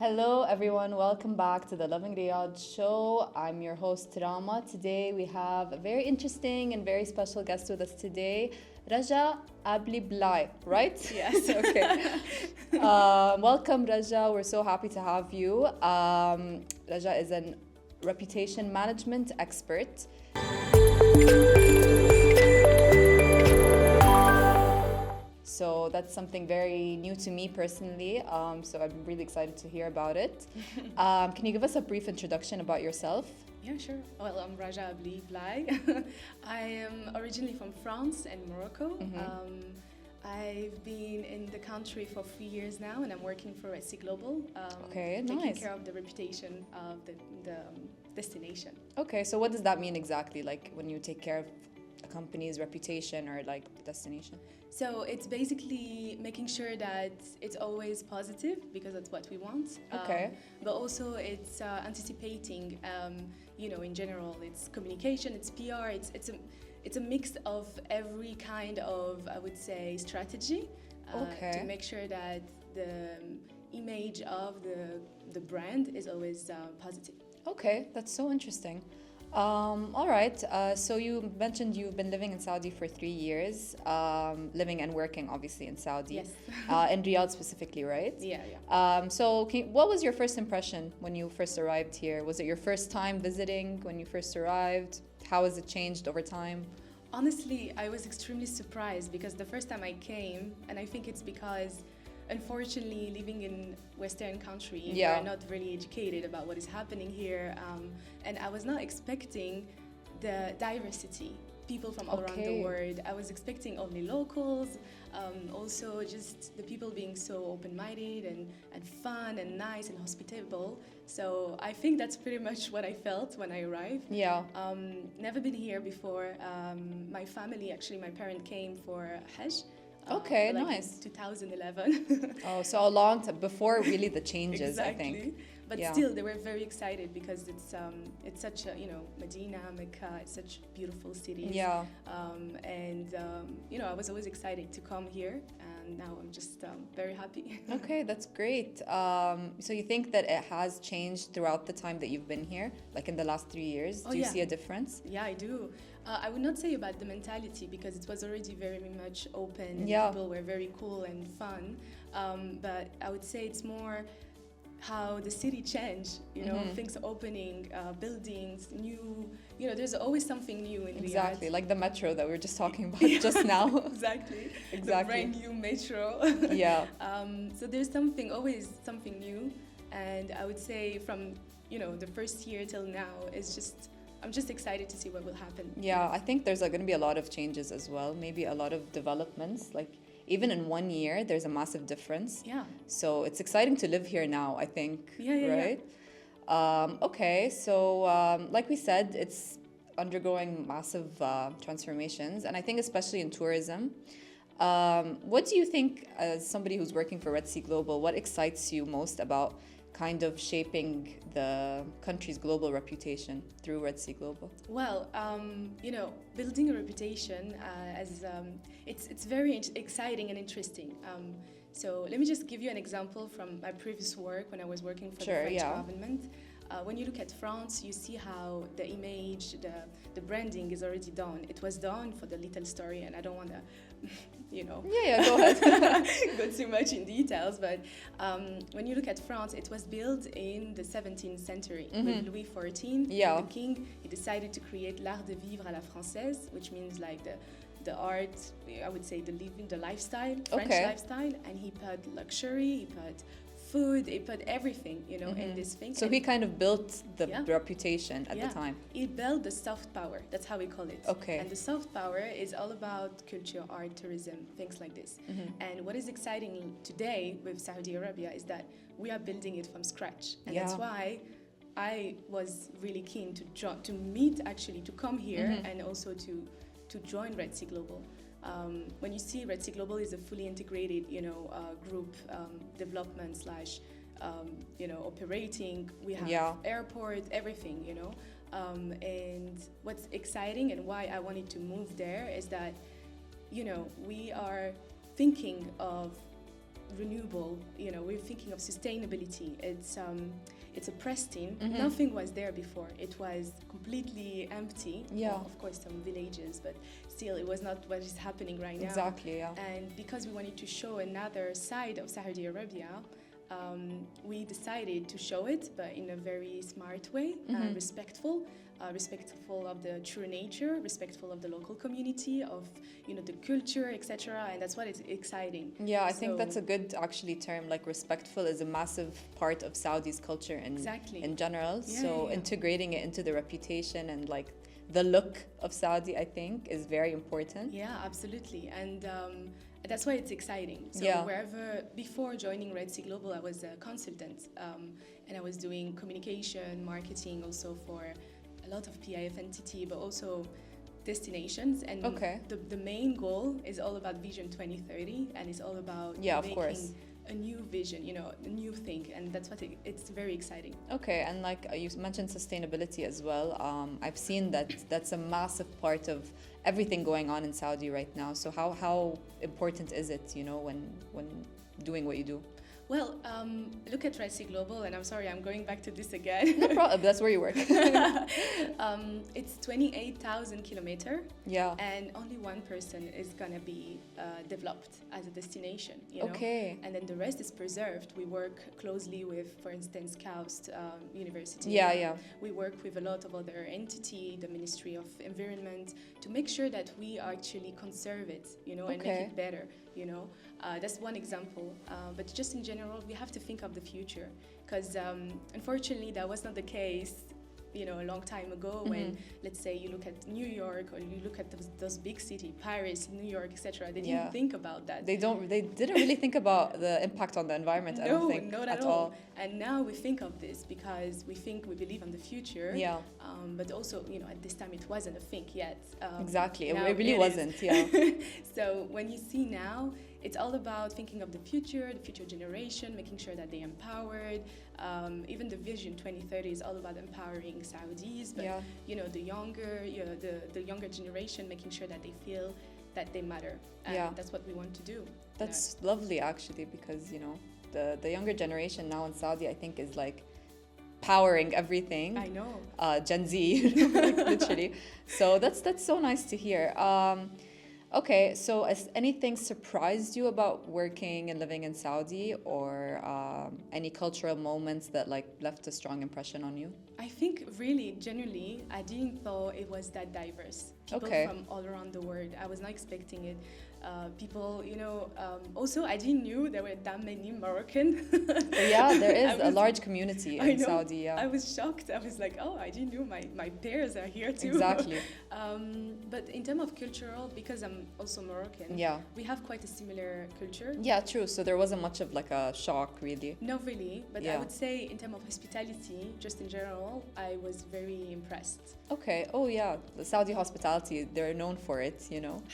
Hello, everyone. Welcome back to the Lovin Riyadh Show. I'm your host, Rama. Today, we have a very interesting and very special guest with us today, Rajah Abli Blay, right? Yes. Okay. Welcome, Rajah. We're so happy to have you. Rajah is a reputation management expert. So that's something very new to me personally. So I'm really excited to hear about it. Can you give us a brief introduction about yourself? Yeah, sure. Well, I'm Rajah Abli Blay. I am originally from France and Morocco. I've been in the country for 3 years now, and I'm working for Red Sea Global. Okay, taking nice. care of the reputation of the destination. Okay, so what does that mean exactly? Like when you take care of a company's reputation or like destination? So it's basically making sure that it's always positive because that's what we want. Okay. But also it's anticipating. In general, it's communication, it's PR, it's a mix of every kind of, I would say, strategy to make sure that the image of the brand is always positive. Okay, that's so interesting. All right. So you mentioned you've been living in Saudi for 3 years, living and working obviously in Saudi. Yes. In Riyadh specifically, right? Yeah. So what was your first impression when you first arrived here? Was it your first time visiting when you first arrived? How has it changed over time? Honestly, I was extremely surprised because the first time I came, and I think it's because unfortunately, living in Western country, we're not really educated about what is happening here, and I was not expecting the diversity, people from all around the world. I was expecting only locals, also just the people being so open-minded and fun and nice and hospitable. So I think that's pretty much what I felt when I arrived. Yeah. Never been here before. My family, actually, my parents came for Hajj. Okay, like nice. 2011. Oh, so a long time before really the changes, exactly. I think. But still, they were very excited because it's such a, Medina, Mecca, it's such beautiful cities. Yeah. I was always excited to come here, and now I'm just very happy. Okay, that's great. So you think that it has changed throughout the time that you've been here, like in the last 3 years? Do you see a difference? Yeah, I do. I would not say about the mentality because it was already very much open. Yeah. People were very cool and fun. But I would say it's more how the city changed, things opening, buildings, new, there's always something new in Riyadh. Exactly, like the metro that we were just talking about just now. Exactly. Exactly. The brand new metro. Yeah. So there's always something new. And I would say from, the first year till now, I'm just excited to see what will happen. Yeah, I think there's going to be a lot of changes as well, maybe a lot of developments, like even in 1 year, there's a massive difference. Yeah. So it's exciting to live here now, I think. Right? Okay, so like we said, it's undergoing massive transformations, and I think especially in tourism. What do you think, as somebody who's working for Red Sea Global, what excites you most about kind of shaping the country's global reputation through Red Sea Global? Well, building a reputation it's very exciting and interesting. So let me just give you an example from my previous work when I was working for the French government. When you look at France, you see how the image, the branding is already done. It was done for the little story, and I don't want to, Yeah, go ahead. go too much in details. But when you look at France, it was built in the 17th century with Louis XIV. Yeah. The king, he decided to create l'art de vivre à la française, which means like the art, I would say the lifestyle, French lifestyle, and he put luxury, he put food, he put everything, in this thing. So he kind of built the reputation at the time. He built the soft power, that's how we call it. Okay. And the soft power is all about culture, art, tourism, things like this. And what is exciting today with Saudi Arabia is that we are building it from scratch. And that's why I was really keen to come here and also to join Red Sea Global. When you see Red Sea Global is a fully integrated, group development / operating. We have airport, everything, and what's exciting and why I wanted to move there is that, we are thinking of renewable. You know, we're thinking of sustainability. It's a pristine. Nothing was there before. It was completely empty. Yeah. Well, of course, some villages, but still, it was not what is happening right now. Exactly. Yeah. And because we wanted to show another side of Saudi Arabia, we decided to show it, but in a very smart way, respectful of the true nature, respectful of the local community, of the culture, etc. And that's what is exciting. Yeah, I think that's a good actually term. Like respectful is a massive part of Saudi's culture in general. Yeah, so integrating it into the reputation and like the look of Saudi, I think, is very important. Yeah, absolutely. And that's why it's exciting. So wherever, before joining Red Sea Global, I was a consultant, and I was doing communication, marketing also for a lot of PIF entity, but also destinations. And the main goal is all about Vision 2030, and it's all about making a new vision, a new thing, and that's what it's very exciting. Okay, and like you mentioned sustainability as well. I've seen that's a massive part of everything going on in Saudi right now. So how important is it, when doing what you do? Well, look at Red Sea Global, and I'm sorry, I'm going back to this again. No problem, that's where you work. It's 28,000 kilometers, and only one person is going to be developed as a destination, Okay. And then the rest is preserved. We work closely with, for instance, KAUST University. Yeah. We work with a lot of other entities, the Ministry of Environment, to make sure that we actually conserve it, and make it better, That's one example. But just in general, we have to think of the future, because unfortunately that was not the case a long time ago, when, let's say, you look at New York, or you look at those big cities, Paris, New York, etc. They didn't think about that. They didn't really think about the impact on the environment. I don't think not at all. And now we think of this because we believe in the future. Yeah. But also, at this time it wasn't a thing yet. Exactly. It really wasn't. Yeah. So when you see now, it's all about thinking of the future generation, making sure that they're empowered. Even the Vision 2030 is all about empowering Saudis, but the younger generation, making sure that they feel that they matter. And that's what we want to do. That's lovely, actually, because the younger generation now in Saudi, I think, is like powering everything. I know. Gen Z, like, literally. So that's so nice to hear. Okay, so has anything surprised you about working and living in Saudi, or any cultural moments that like left a strong impression on you? I think really, genuinely, I didn't thought it was that diverse. People from all around the world. I was not expecting it. People, also I didn't knew there were that many Moroccan. Yeah, there is a large community in Saudi. Yeah. I was shocked. I was like, oh, I didn't know my peers are here too. Exactly. But in terms of cultural, because I'm also Moroccan, we have quite a similar culture. Yeah, true. So there wasn't much of like a shock, really. Not really, but I would say in terms of hospitality, just in general, I was very impressed. Okay. Oh yeah, the Saudi hospitality, they're known for it,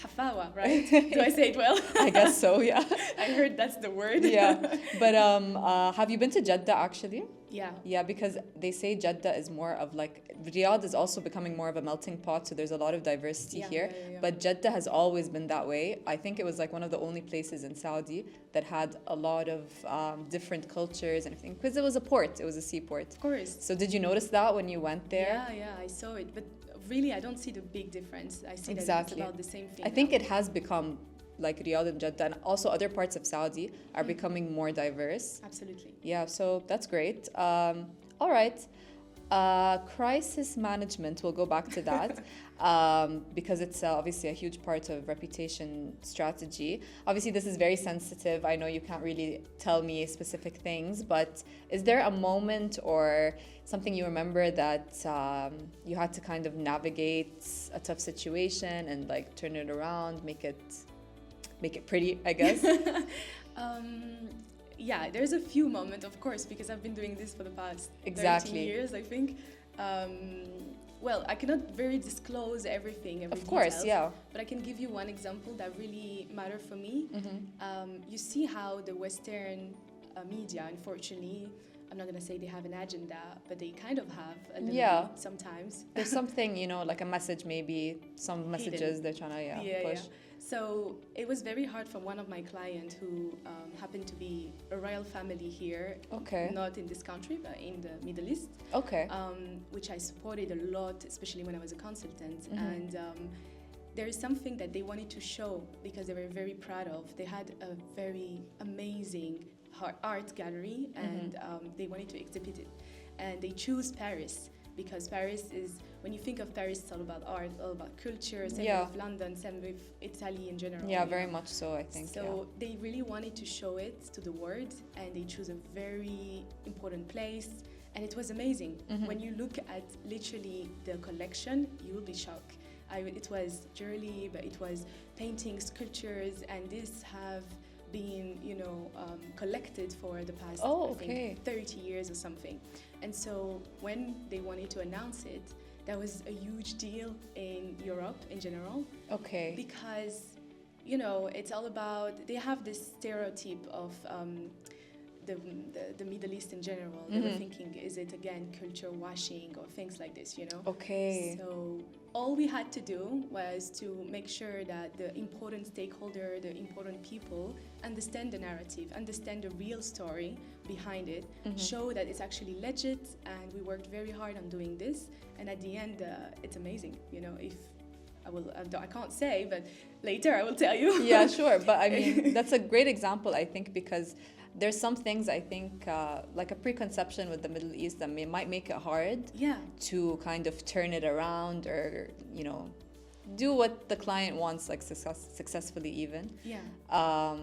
Hafawa, right? Do I say it well? I guess so, yeah. I heard that's the word. Yeah. But have you been to Jeddah, actually? Yeah. Yeah, because they say Jeddah is more of like, Riyadh is also becoming more of a melting pot, so there's a lot of diversity here. Yeah. But Jeddah has always been that way. I think it was like one of the only places in Saudi that had a lot of different cultures and everything, because it was a port, it was a seaport. Of course. So did you notice that when you went there? Yeah, I saw it. But really, I don't see the big difference. I see that it's about the same thing. I think it has become like Riyadh and Jeddah, and also other parts of Saudi are becoming more diverse. Absolutely. Yeah, so that's great. All right. Crisis management, we'll go back to that because it's obviously a huge part of reputation strategy. Obviously, this is very sensitive. I know you can't really tell me specific things, but is there a moment or something you remember that you had to kind of navigate a tough situation and like turn it around, make it pretty, I guess? Yeah, there's a few moments, of course, because I've been doing this for the past 13 years, I think. Well, I cannot very disclose every of course, details, yeah. But I can give you one example that really mattered for me. You see how the Western media, unfortunately, I'm not going to say they have an agenda, but they kind of have a little bit sometimes. There's something, you know, like a message, maybe some messages Hidden. they're trying to push. Yeah. So it was very hard for one of my clients who happened to be a royal family here, not in this country, but in the Middle East, which I supported a lot, especially when I was a consultant. And there is something that they wanted to show because they were very proud of. They had a very amazing art gallery, and they wanted to exhibit it. And they chose Paris because Paris is, when you think of Paris, it's all about art, all about culture, same with London, same with Italy in general. Yeah, very much so, I think. So they really wanted to show it to the world, and they chose a very important place, and it was amazing. When you look at literally the collection, you will be shocked. It was jewelry, but it was paintings, sculptures, and these have been, collected for the past, I think, 30 years or something. And so when they wanted to announce it, that was a huge deal in Europe in general. Because, it's all about, they have this stereotype of the Middle East in general. They were thinking, is it again culture washing or things like this, So all we had to do was to make sure that the important stakeholder, the important people understand the narrative, understand the real story behind it, show that it's actually legit, and we worked very hard on doing this. And at the end, it's amazing, if I can't say, but later I will tell you. Yeah, sure. But I mean, that's a great example, I think, because there's some things, I think, like a preconception with the Middle East that might make it hard to kind of turn it around or, do what the client wants, like successfully even.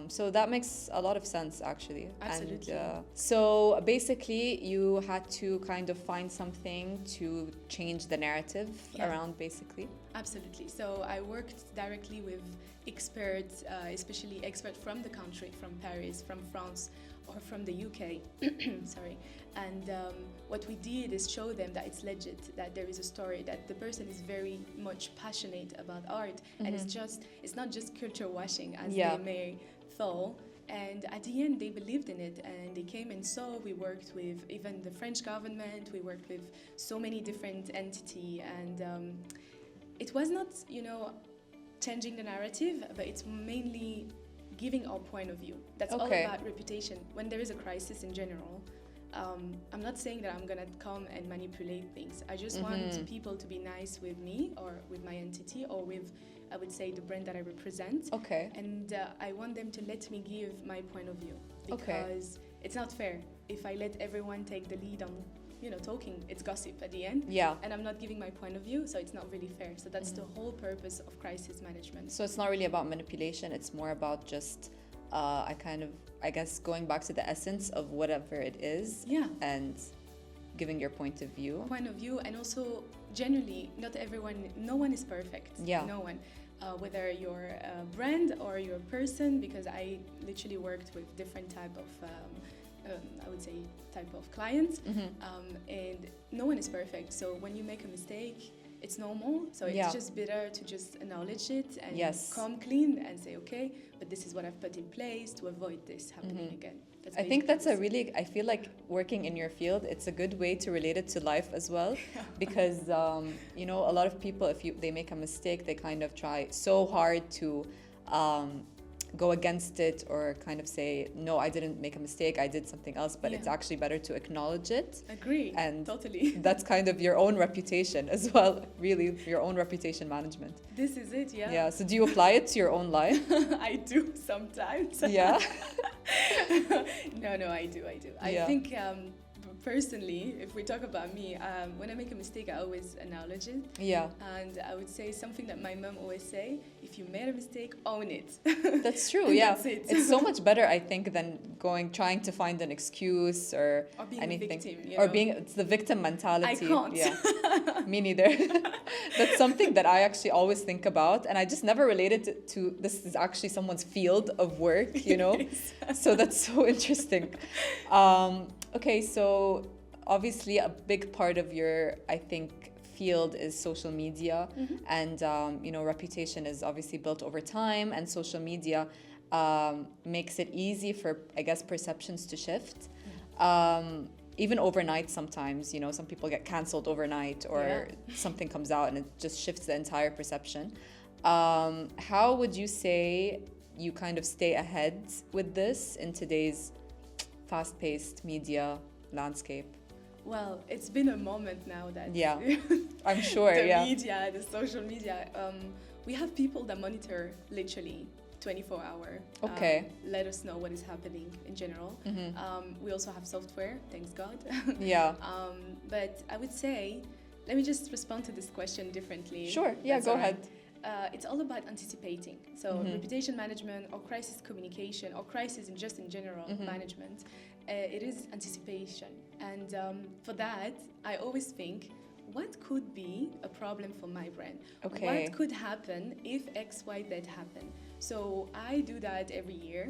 So that makes a lot of sense, actually. Absolutely. And so basically you had to kind of find something to change the narrative around, basically. Absolutely. So I worked directly with experts, especially experts from the country, from Paris, from France, or from the UK. Sorry. And what we did is show them that it's legit, that there is a story, that the person is very much passionate about art, and it's not just culture washing as they may thought. And at the end, they believed in it, and they came and saw. We worked with even the French government. We worked with so many different entities, and it was not, changing the narrative, but it's mainly giving our point of view. That's all about reputation. When there is a crisis in general, I'm not saying that I'm gonna come and manipulate things. I just want people to be nice with me or with my entity or with, I would say, the brand that I represent. And I want them to let me give my point of view, because it's not fair if I let everyone take the lead on talking. It's gossip at the end. And I'm not giving my point of view, so it's not really fair. So that's the whole purpose of crisis management. So it's not really about manipulation. It's more about just, I guess, going back to the essence of whatever it is. And giving your point of view. And also, generally, no one is perfect. No one. Whether you're a brand or you're a person, because I literally worked with different type of I would say type of clients, and no one is perfect. So when you make a mistake, it's normal. So it's just better to just acknowledge it and come clean and say, okay, but this is what I've put in place to avoid this happening again. I think that's I feel like working in your field, it's a good way to relate it to life as well, because, a lot of people, if they make a mistake, they kind of try so hard to go against it or kind of say, no, I didn't make a mistake, I did something else, but it's actually better to acknowledge it. Agree. And totally. That's kind of your own reputation as well, really, your own reputation management. This is it, Yeah, so do you apply it to your own life? I do sometimes. Yeah? No, I do. I think personally, if we talk about me, when I make a mistake, I always acknowledge it. And I would say something that my mom always say: if you made a mistake, own it. That's true. That's it. It's so much better, I think, than trying to find an excuse or being anything, a victim, or being it's the victim mentality. I can't. Me neither. That's something that I actually always think about, and I just never related it to this is actually someone's field of work, So that's so interesting. Okay, so obviously a big part of your, I think, field is social media, and reputation is obviously built over time, and social media makes it easy for, I guess, perceptions to shift. even overnight sometimes, some people get canceled overnight or something comes out and it just shifts the entire perception. How would you say you kind of stay ahead with this in today's fast-paced media landscape? Well, it's been a moment now that I'm sure the media, the social media, we have people that monitor literally 24-hour. Okay. Let us know what is happening in general. We also have software, thanks God. But I would say, let me just respond to this question differently. Sure, go ahead. It's all about anticipating. So reputation management or crisis communication or crisis in general management, it is anticipation. And for that, I always think, what could be a problem for my brand? Okay. What could happen if X, Y, Z happen? So I do that every year.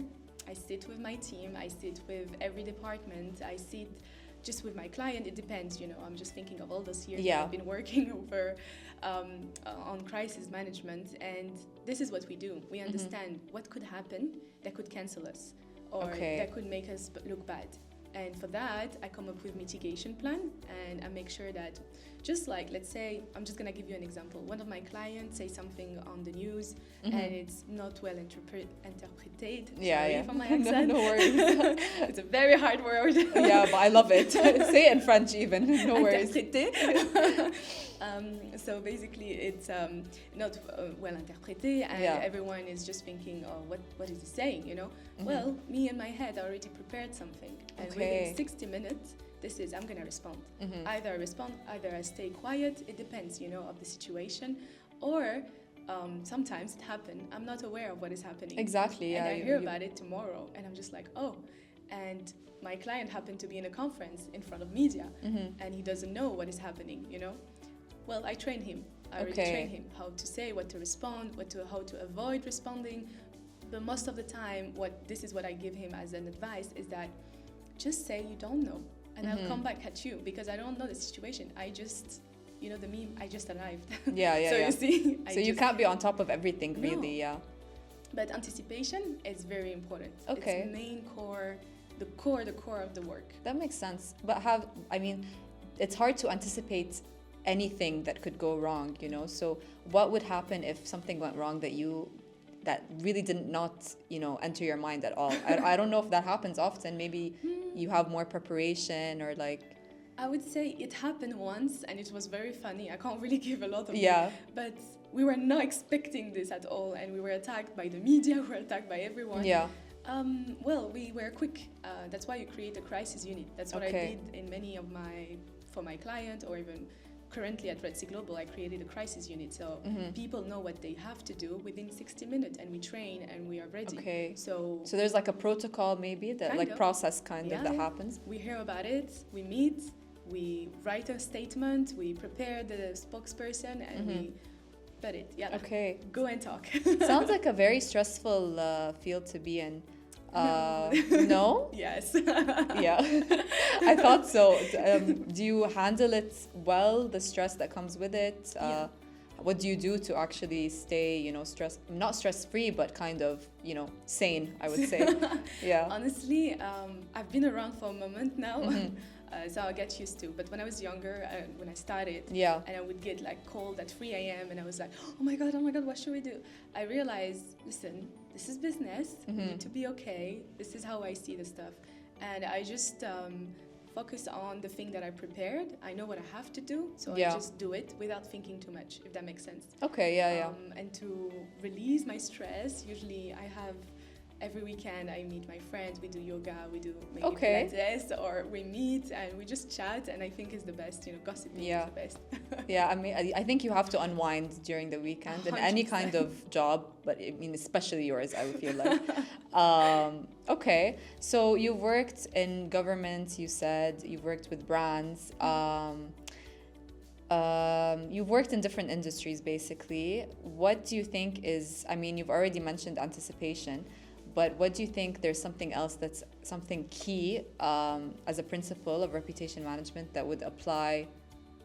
I sit with my team. I sit with every department. I sit just with my client. It depends, I'm just thinking of all those years that I've been working over on crisis management. And this is what we do. We understand what could happen that could cancel us or that could make us look bad. And for that, I come up with mitigation plan and I make sure that, just like, let's say, I'm just going to give you an example. One of my clients say something on the news and it's not well interpreted. Sorry for my accent. No worries. It's a very hard word. Yeah, but I love it. Say it in French even. No worries. So basically, it's not well interpreted, and everyone is just thinking, oh, what is he saying, Well, me in my head, I already prepared something. And within 60 minutes, I'm going to respond. Either I respond, either I stay quiet. It depends, of the situation. Or sometimes it happens. I'm not aware of what is happening. Exactly, And I hear about it tomorrow. And I'm just like, oh. And my client happened to be in a conference in front of media. And he doesn't know what is happening, Well, I train him. I already train him how to say, what to respond, how to avoid responding. But most of the time, this is what I give him as an advice, is that just say you don't know. And I'll come back at you because I don't know the situation. I just, the meme, I just arrived. So you see. So you can't be on top of everything, really, But anticipation is very important. Okay. It's the main core, the core of the work. That makes sense. But it's hard to anticipate anything that could go wrong, So what would happen if something went wrong that really did not, enter your mind at all? I don't know if that happens often. Maybe you have more preparation or like... I would say it happened once and it was very funny. I can't really give a lot of but we were not expecting this at all, and we were attacked by the media, we were attacked by everyone. Well, we were quick. That's why you create a crisis unit. That's what I did in many of for my client, or even currently at Red Sea Global, I created a crisis unit. So people know what they have to do within 60 minutes, and we train and we are ready. Okay. So there's like a protocol maybe that process that happens. We hear about it, we meet, we write a statement, we prepare the spokesperson, and we put it. Okay. Go and talk. Sounds like a very stressful field to be in. No? Yes. I thought so. Do you handle it well, the stress that comes with it? What do you do to actually stay, not stress-free, but kind of, sane, I would say? Honestly, I've been around for a moment now. So I get used to. But when I was younger, when I started, and I would get like called at 3 a.m. and I was like, oh my God, what should we do? I realized, listen, this is business. We need to be okay. This is how I see the stuff. And I just focus on the thing that I prepared. I know what I have to do, so I just do it without thinking too much, if that makes sense. Okay, And to release my stress, usually I have... Every weekend I meet my friends, we do yoga, we do maybe Pilates, or we meet and we just chat, and I think it's the best, gossiping is the best. I think you have to unwind during the weekend in any kind of job, but especially yours, I would feel like. Okay, so you've worked in government, you said, you've worked with brands, you've worked in different industries basically. What do you think you've already mentioned anticipation, but what do you think there's something else that's something key as a principle of reputation management that would apply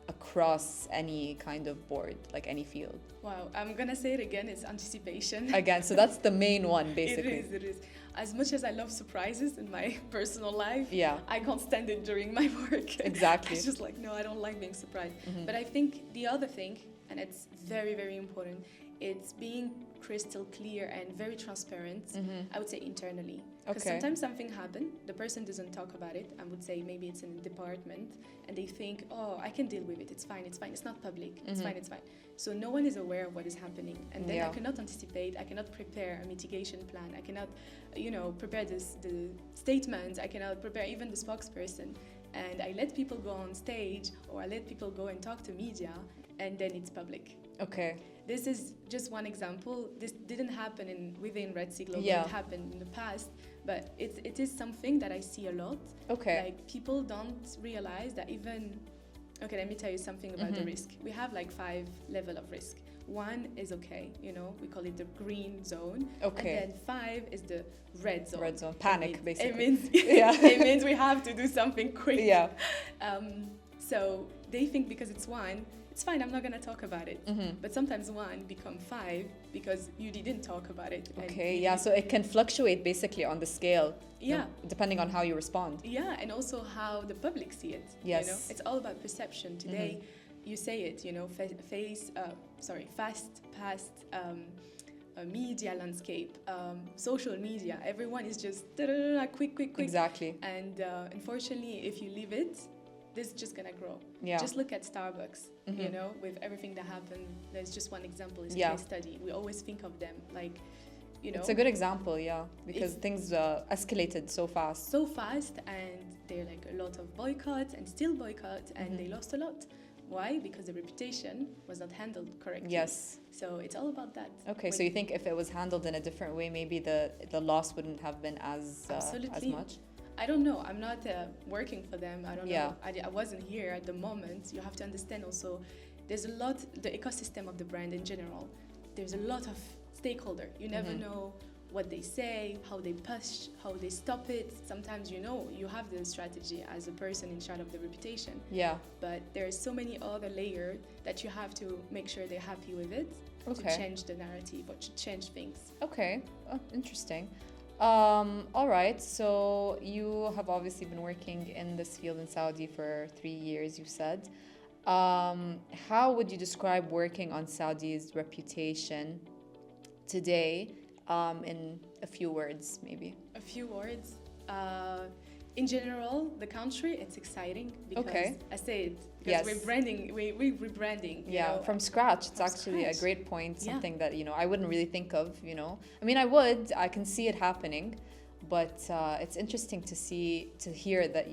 across any kind of board, like any field? Wow, I'm gonna say it again, it's anticipation. Again, so that's the main one, basically. It is. As much as I love surprises in my personal life, yeah, I can't stand it during my work. Exactly. It's just like, no, I don't like being surprised. But I think the other thing, and it's very, very important, it's being crystal clear and very transparent, I would say internally. Because sometimes something happened, the person doesn't talk about it. I would say maybe it's in a department and they think, oh, I can deal with it. It's fine. It's not public. It's fine. So no one is aware of what is happening. And then I cannot anticipate. I cannot prepare a mitigation plan. I cannot, prepare the statements. I cannot prepare even the spokesperson. And I let people go on stage or I let people go and talk to media and then it's public. Okay. This is just one example. This didn't happen within Red Sea Global. It happened in the past, but it is something that I see a lot. Okay. Like people don't realize that even. Okay, let me tell you something about the risk. We have like 5 levels of risk. 1 is okay, we call it the green zone. Okay. And then 5 is the red zone. Red zone, panic, basically. It means it means we have to do something quick. Yeah. So they think because it's 1. It's fine, I'm not going to talk about it. But sometimes 1 become 5 because you didn't talk about it. Okay, so it can fluctuate basically on the scale. Yeah. Depending on how you respond. Yeah, and also how the public see it. Yes. It's all about perception. Today, you say it, fast-paced media landscape, social media. Everyone is just quick. Exactly. And unfortunately, if you leave it, this is just gonna grow. Yeah. Just look at Starbucks, with everything that happened. There's just one example, it's a case study. We always think of them like, It's a good example, because things escalated so fast. So fast, and there are like a lot of boycotts and still boycotts, and they lost a lot. Why? Because the reputation was not handled correctly. Yes. So it's all about that. Okay, so you think if it was handled in a different way, maybe the loss wouldn't have been as much? I don't know. I'm not working for them. I don't know. I wasn't here at the moment. You have to understand also, there's a lot, the ecosystem of the brand in general, there's a lot of stakeholder. You never know what they say, how they push, how they stop it. Sometimes you have the strategy as a person in charge of the reputation. Yeah. But there's so many other layers that you have to make sure they're happy with it to change the narrative or to change things. Okay. Oh, interesting. All right, so you have obviously been working in this field in Saudi for 3 years, you said. How would you describe working on Saudi's reputation today, in a few words, maybe? A few words? In general, the country, it's exciting because I say it because we're rebranding. Yeah, from scratch. It's actually a great point. Something that I wouldn't really think of. I mean, I can see it happening, but it's interesting to hear that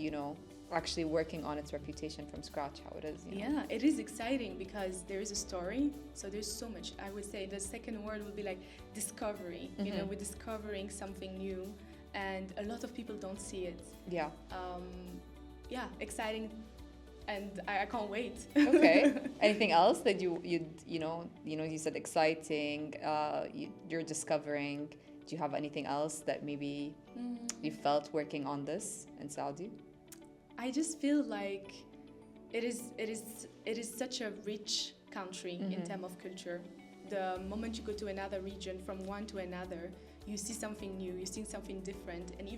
actually working on its reputation from scratch, how it is. Yeah, it is exciting because there is a story. So there's so much. I would say the second word would be like discovery. We're discovering something new. And a lot of people don't see it. Yeah. Exciting, and I can't wait. Okay. Anything else that you said exciting, you're discovering? Do you have anything else that maybe you felt working on this in Saudi? I just feel like it is such a rich country in terms of culture. The moment you go to another region, from one to another, you see something new, you see something different. And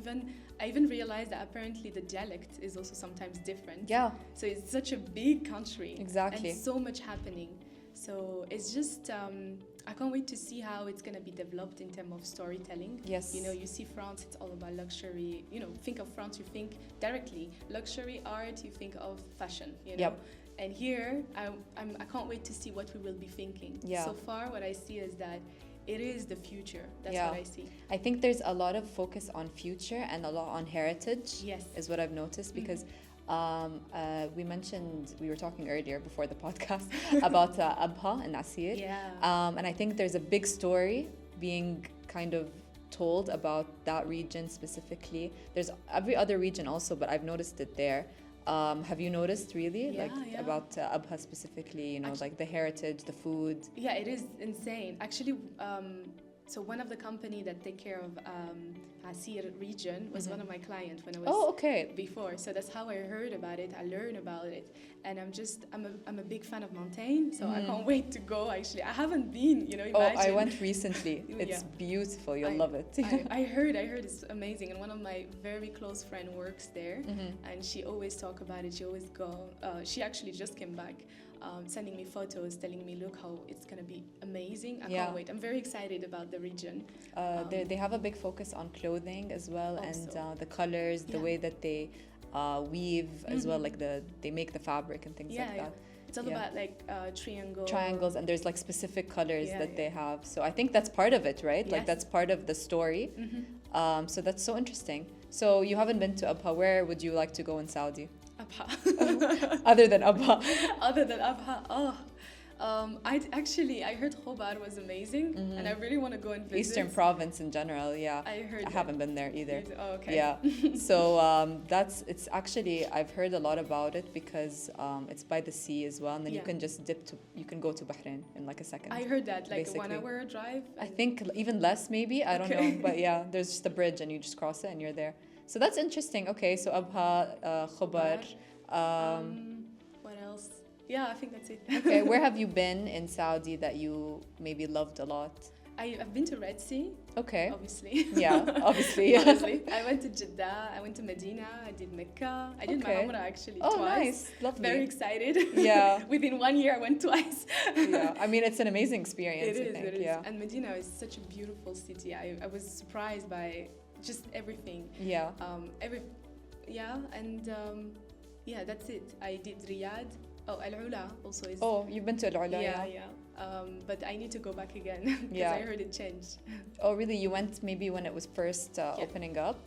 I even realized that apparently the dialect is also sometimes different. Yeah. So it's such a big country. Exactly. And so much happening. So it's just, I can't wait to see how it's going to be developed in terms of storytelling. Yes. You see France, it's all about luxury. Think of France, you think directly. Luxury, art, you think of fashion, Yep. And here, I can't wait to see what we will be thinking. Yeah. So far, what I see is that it is the future. That's what I see. I think there's a lot of focus on future and a lot on heritage. Yes. Is what I've noticed because we were talking earlier before the podcast about Abha and Asir. Yeah. And I think there's a big story being kind of told about that region specifically. There's every other region also, but I've noticed it there. Have you noticed really about Abha specifically, like the heritage, the food? Yeah, it is insane. Actually, So one of the company that take care of Asir region was one of my clients when I was before. So that's how I heard about it. I learned about it, and I'm a big fan of mountain. So I can't wait to go. Actually, I haven't been. You know, imagine. I went recently. It's beautiful. You'll love it. I heard it's amazing, and one of my very close friend works there, and she always talk about it. She always go. She actually just came back. Sending me photos, telling me, look how it's going to be amazing. I can't wait. I'm very excited about the region. They have a big focus on clothing as well, and the colors, the way that they weave as well, like they make the fabric and things like that. It's all about like triangles, and there's like specific colors that they have. So I think that's part of it, right? Like that's part of the story. So that's so interesting. So you haven't been to Abha. Where would you like to go in Saudi? Abha. Other than Abha. I heard Khobar was amazing, and I really want to go and visit. Eastern Province in general, yeah. I haven't been there either. Oh, okay. Yeah. So it's actually, I've heard a lot about it because it's by the sea as well, and then you can just you can go to Bahrain in like a second. I heard that, like basically. a 1 hour drive. I think even less maybe, I don't know. But yeah, there's just a bridge and you just cross it and you're there. So that's interesting. Okay, so Abha, Khobar. What else? Yeah, I think that's it. Okay, where have you been in Saudi that you maybe loved a lot? I've been to Red Sea. Okay. Obviously. Yeah, obviously. Obviously. I went to Jeddah, I went to Medina, I did Mecca. I did my Umrah actually twice. Nice. Lovely. Very excited. Yeah. Within 1 year, I went twice. Yeah, I mean, it's an amazing experience, It is. Yeah. And Medina is such a beautiful city. I was surprised by just everything. Yeah. That's it. I did Riyadh. Oh, Al-Ula also is. Oh, you've been to Al-Ula, yeah. But I need to go back again because I heard it changed. Oh, really? You went maybe when it was first opening up?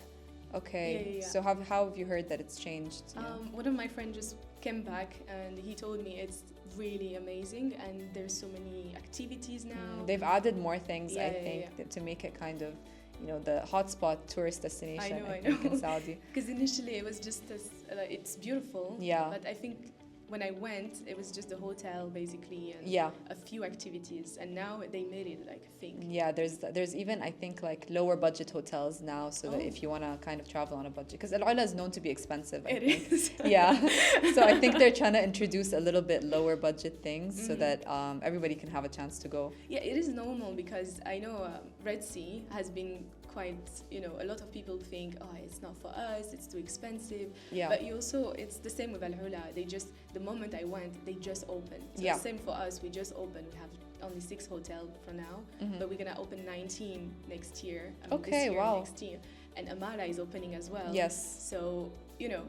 Okay. Yeah. So how have you heard that it's changed? One of my friends just came back and he told me it's really amazing and there's so many activities now. They've added more things, I think, to make it kind of, the hotspot tourist destination, I think, in Saudi. Because initially it was just it's beautiful. Yeah. But I think when I went, it was just a hotel basically and a few activities, and now they made it like a thing. Yeah, there's even, I think, like lower budget hotels now, so that if you want to kind of travel on a budget, because Al-Ula is known to be expensive. I think. Is. Yeah, so I think they're trying to introduce a little bit lower budget things so that everybody can have a chance to go. Yeah, it is normal because I know Red Sea has been quite, a lot of people think, it's not for us, it's too expensive. Yeah. But it's the same with Al-Ula. The moment I went, they just opened. So same for us, we just opened. We have only 6 hotels for now, but we're gonna open 19 next year. Next year. And Amara is opening as well. Yes. So,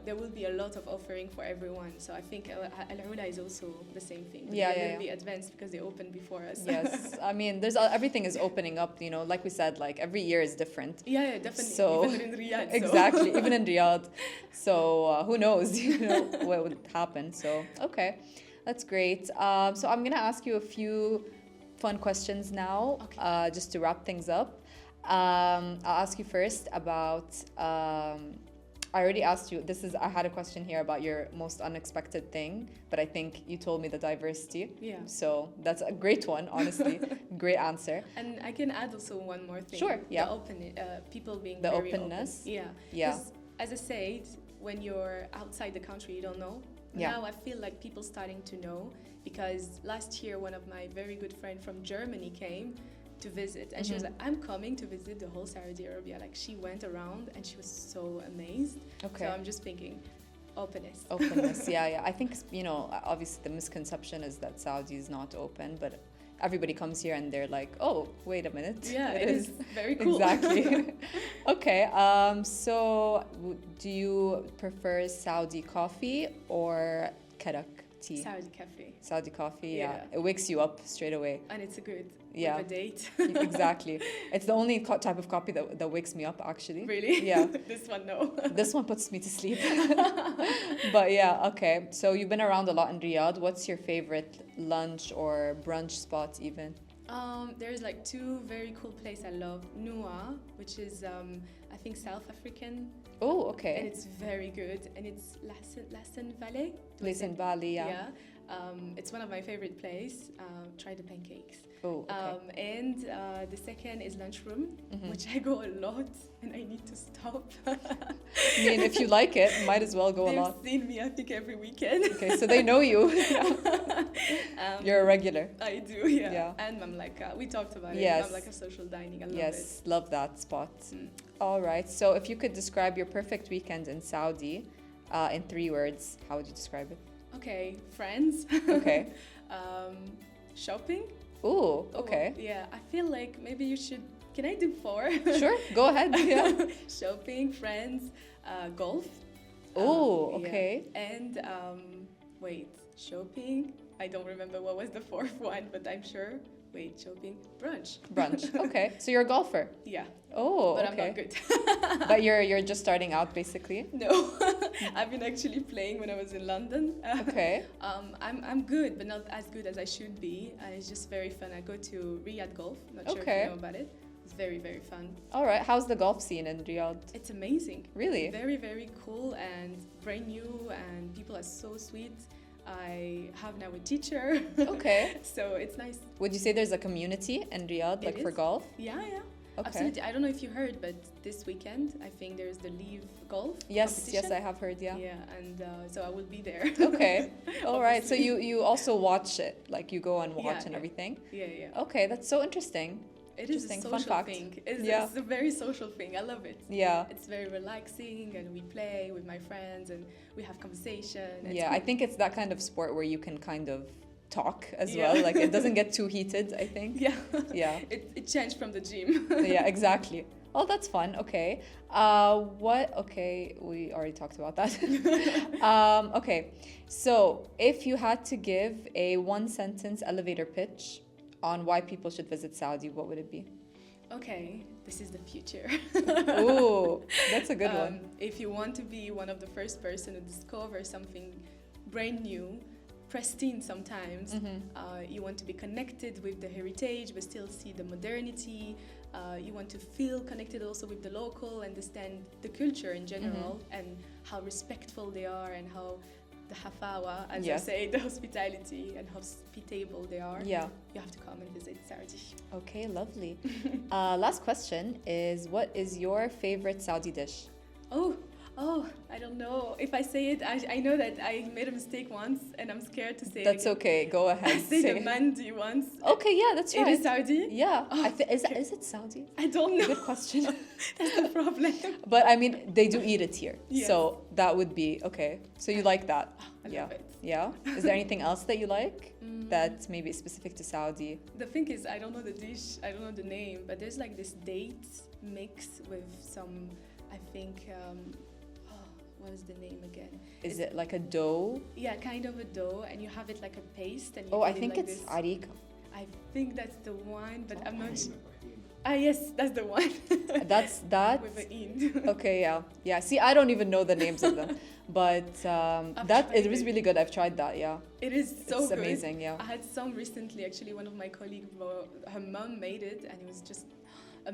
there will be a lot of offering for everyone. So I think Al-Ula is also the same thing. They will be advanced because they opened before us. Yes. I mean, everything is opening up, like we said, like every year is different. Yeah, definitely. So, even in Riyadh. Exactly, even in Riyadh. So who knows, what would happen. So, okay, that's great. So I'm going to ask you a few fun questions now, just to wrap things up. I'll ask you first about, I already asked you, I had a question here about your most unexpected thing, but I think you told me the diversity. Yeah. So that's a great one, honestly. Great answer. And I can add also one more thing. Sure, yeah. People being the very openness. open. Yeah. As I said, when you're outside the country, you don't know. Yeah. Now I feel like people starting to know, because last year one of my very good friends from Germany came to visit, and she was like, I'm coming to visit the whole Saudi Arabia. Like, she went around and she was so amazed. Okay. So I'm just thinking, openness. Yeah. I think, obviously the misconception is that Saudi is not open, but everybody comes here and they're like, oh, wait a minute. Yeah, it is very cool. Exactly. Okay. So do you prefer Saudi coffee or karak tea? Saudi coffee, yeah. It wakes you up straight away. And it's a good with a date. Exactly. It's the only type of coffee that wakes me up, actually. Really? Yeah. This one, no. This one puts me to sleep. But yeah, okay. So you've been around a lot in Riyadh. What's your favorite lunch or brunch spot even? There's like 2 very cool places I love. Nua, which is I think South African. Oh, okay. And it's very good. And it's Lassen Valley. Lassen Valley, yeah. It's one of my favorite places. Try the pancakes. Oh, okay. And the second is lunchroom, which I go a lot, and I need to stop. I mean, if you like it, might as well go a lot. They've seen me, I think, every weekend. Okay, so they know you. You're a regular. I do, yeah. And Mamlaka, we talked about it. Mamlaka social dining, I love it. Yes, love that spot. All right, so if you could describe your perfect weekend in Saudi in 3 words, how would you describe it? Okay, friends. Okay. Shopping. Ooh, okay. Yeah, I feel like maybe you should. Can I do 4? Sure, go ahead. Yeah. Shopping, friends, golf. Oh, okay. And wait, shopping. I don't remember what was the 4th one, but I'm sure. Wait, shopping, brunch. Brunch. Okay, so you're a golfer. Yeah. Oh, but okay. I'm not good. But you're just starting out, basically. No, I've been actually playing when I was in London. Okay. I'm good, but not as good as I should be. It's just very fun. I go to Riyadh Golf. Not sure if you know about it. It's very, very fun. All right. How's the golf scene in Riyadh? It's amazing. Really? Very, very cool and brand new, and people are so sweet. I have now a teacher. Okay. So it's nice. Would you say there's a community in Riyadh, like for golf? Yeah. Okay. Absolutely. I don't know if you heard, but this weekend, I think there's the Leave Golf competition. Yes, I have heard, yeah. Yeah, and so I will be there. Okay. All right. So you also watch it, like you go and watch and everything? Yeah. Okay, that's so interesting. It is a social thing. It's a very social thing. I love it. Yeah. It's very relaxing, and we play with my friends, and we have conversation. Yeah, cool. I think it's that kind of sport where you can kind of talk as well. Like it doesn't get too heated, I think. Yeah. It changed from the gym. Yeah, exactly. Oh, that's fun. Okay. Okay, we already talked about that. Okay. So if you had to give a 1-sentence elevator pitch on why people should visit Saudi, what would it be? Okay, this is the future. Ooh, that's a good one. If you want to be one of the first person to discover something brand new, pristine sometimes, you want to be connected with the heritage but still see the modernity, you want to feel connected also with the local, understand the culture in general, and how respectful they are, and how the hafawa, as I say, the hospitality, and how hospitable they are. Yeah. You have to come and visit Saudi. Okay, lovely. Last question is, what is your favorite Saudi dish? Oh, I don't know. If I say it, I know that I made a mistake once, and I'm scared to say That's it. That's okay. Go ahead. I said the mandi once. Okay, yeah, that's right. It is Saudi? Yeah. Oh, is it Saudi? I don't know. Good question. That's the problem. But I mean, they do eat it here. Yes. So that would be okay. So you like that? I love it. Yeah. Is there anything else that you like that maybe is specific to Saudi? The thing is, I don't know the dish. I don't know the name. But there's like this dates mix with some, I think... what is the name again? Is it like a dough? Yeah, kind of a dough, and you have it like a paste. And I think it's arika. I think that's the one, but I'm not sure. Yes, that's the one. That's that. With an in. Okay, yeah. See, I don't even know the names of them, but it was really good. I've tried that. Yeah. It is so good. It's amazing. Yeah. I had some recently. Actually, one of my colleagues, her mom made it, and it was just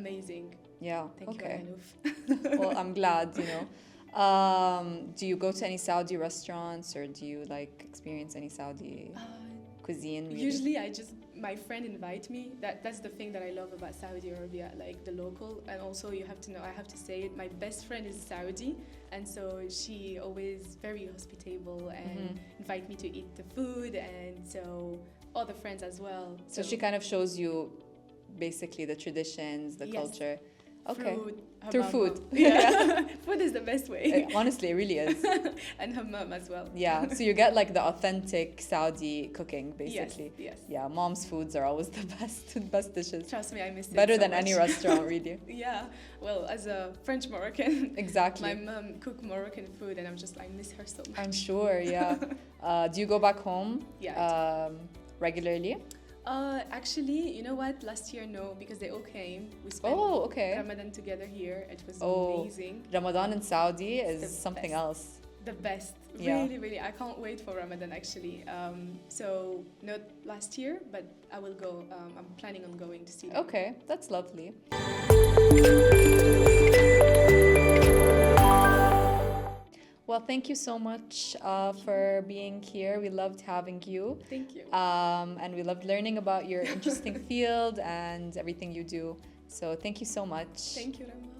amazing. Yeah. Thank you, Anouf. Well, I'm glad. Do you go to any Saudi restaurants, or do you experience any Saudi cuisine? Really? Usually, my friend invite me. That's the thing that I love about Saudi Arabia, like the local. And also, you have to know, I have to say it, my best friend is Saudi, and so she always very hospitable and invite me to eat the food, and so other friends as well. So she kind of shows you basically the traditions, the culture. Okay. Through food. Yeah. Food is the best way. Honestly, it really is. And her mom as well. Yeah. So you get the authentic Saudi cooking, basically. Yes. Yeah. Mom's foods are always the best dishes. Trust me, I miss it. Better so than much. any restaurant, really. Yeah. Well, as a French Moroccan. Exactly. My mom cooked Moroccan food, and I miss her so much. I'm sure. Yeah. Do you go back home? Yeah. Regularly? Actually, you know what? Last year, no, because they all came. We spent Ramadan together here. It was amazing. Ramadan in Saudi is something else. The best. Really, really. I can't wait for Ramadan, actually. So, not last year, but I will go. I'm planning on going to see them. Okay, that's lovely. Well, thank you so much for being here. We loved having you. Thank you. And we loved learning about your interesting field and everything you do. So thank you so much. Thank you, Rama.